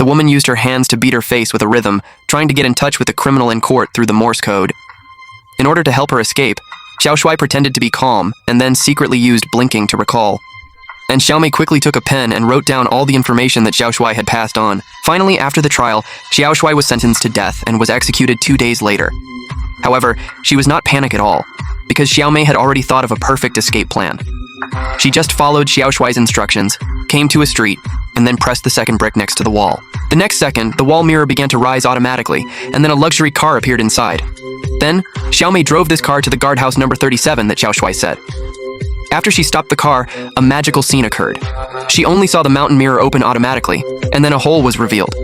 The woman used her hands to beat her face with a rhythm, trying to get in touch with the criminal in court through the Morse code. In order to help her escape, Xiaoshui pretended to be calm and then secretly used blinking to recall. And Xiaomei quickly took a pen and wrote down all the information that Xiaoshui had passed on. Finally, after the trial, Xiaoshui was sentenced to death and was executed 2 days later. However, she was not panicked at all, because Xiaomei had already thought of a perfect escape plan. She just followed Xiaoshui's instructions, came to a street, and then pressed the second brick next to the wall. The next second, the wall mirror began to rise automatically, and then a luxury car appeared inside. Then, Xiaomei drove this car to the guardhouse number 37 that Xiaoshui said. After she stopped the car, a magical scene occurred. She only saw the mountain mirror open automatically, and then a hole was revealed.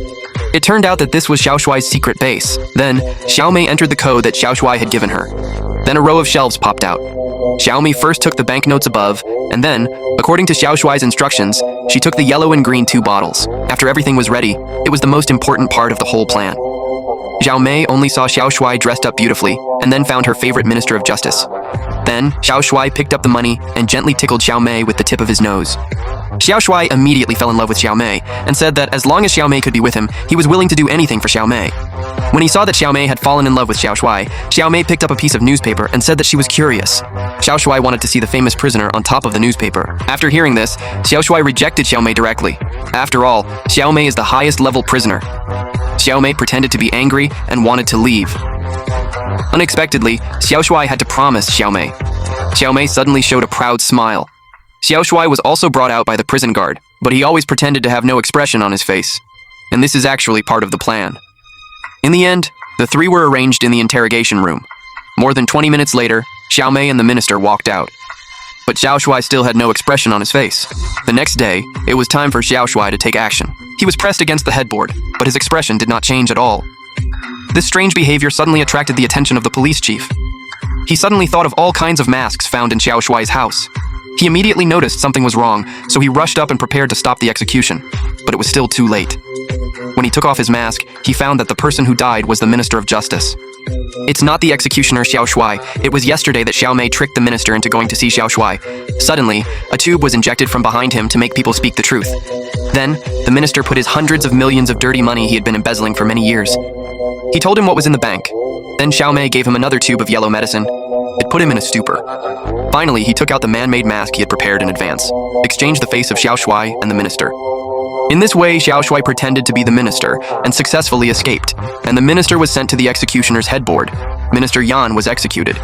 It turned out that this was Xiaoshui's secret base. Then, Xiaomei entered the code that Xiaoshui had given her. Then a row of shelves popped out. Xiaomei first took the banknotes above, and then, according to Xiaoshui's instructions, she took the yellow and green 2 bottles. After everything was ready, it was the most important part of the whole plan. Xiaomei only saw Xiaoshui dressed up beautifully, and then found her favorite Minister of Justice. Then, Xiaoshui picked up the money and gently tickled Xiaomei with the tip of his nose. Xiaoshui immediately fell in love with Xiaomei and said that as long as Xiaomei could be with him, he was willing to do anything for Xiaomei. When he saw that Xiaomei had fallen in love with Xiaoshui, Xiaomei picked up a piece of newspaper and said that she was curious. Xiaoshui wanted to see the famous prisoner on top of the newspaper. After hearing this, Xiaoshui rejected Xiaomei directly. After all, Xiaomei is the highest level prisoner. Xiaomei pretended to be angry and wanted to leave. Unexpectedly, Xiaoshui had to promise Xiaomei. Xiaomei suddenly showed a proud smile. Xiaoshui was also brought out by the prison guard, but he always pretended to have no expression on his face. And this is actually part of the plan. In the end, the 3 were arranged in the interrogation room. More than 20 minutes later, Xiaomei and the minister walked out. But Xiaoshui still had no expression on his face. The next day, it was time for Xiaoshui to take action. He was pressed against the headboard, but his expression did not change at all. This strange behavior suddenly attracted the attention of the police chief. He suddenly thought of all kinds of masks found in Xiaoshui's house. He immediately noticed something was wrong, so he rushed up and prepared to stop the execution, but it was still too late. When he took off his mask, he found that the person who died was the Minister of Justice. It's not the executioner Xiaoshui. It was yesterday that Xiaomei tricked the minister into going to see Xiaoshui. Suddenly, a tube was injected from behind him to make people speak the truth. Then, the minister put his hundreds of millions of dirty money he had been embezzling for many years. He told him what was in the bank. Then Xiaomei gave him another tube of yellow medicine. It put him in a stupor. Finally, he took out the man-made mask he had prepared in advance, exchanged the face of Xiaoshui and the minister. In this way, Xiaoshui pretended to be the minister and successfully escaped, and the minister was sent to the executioner's headboard. Minister Yan was executed.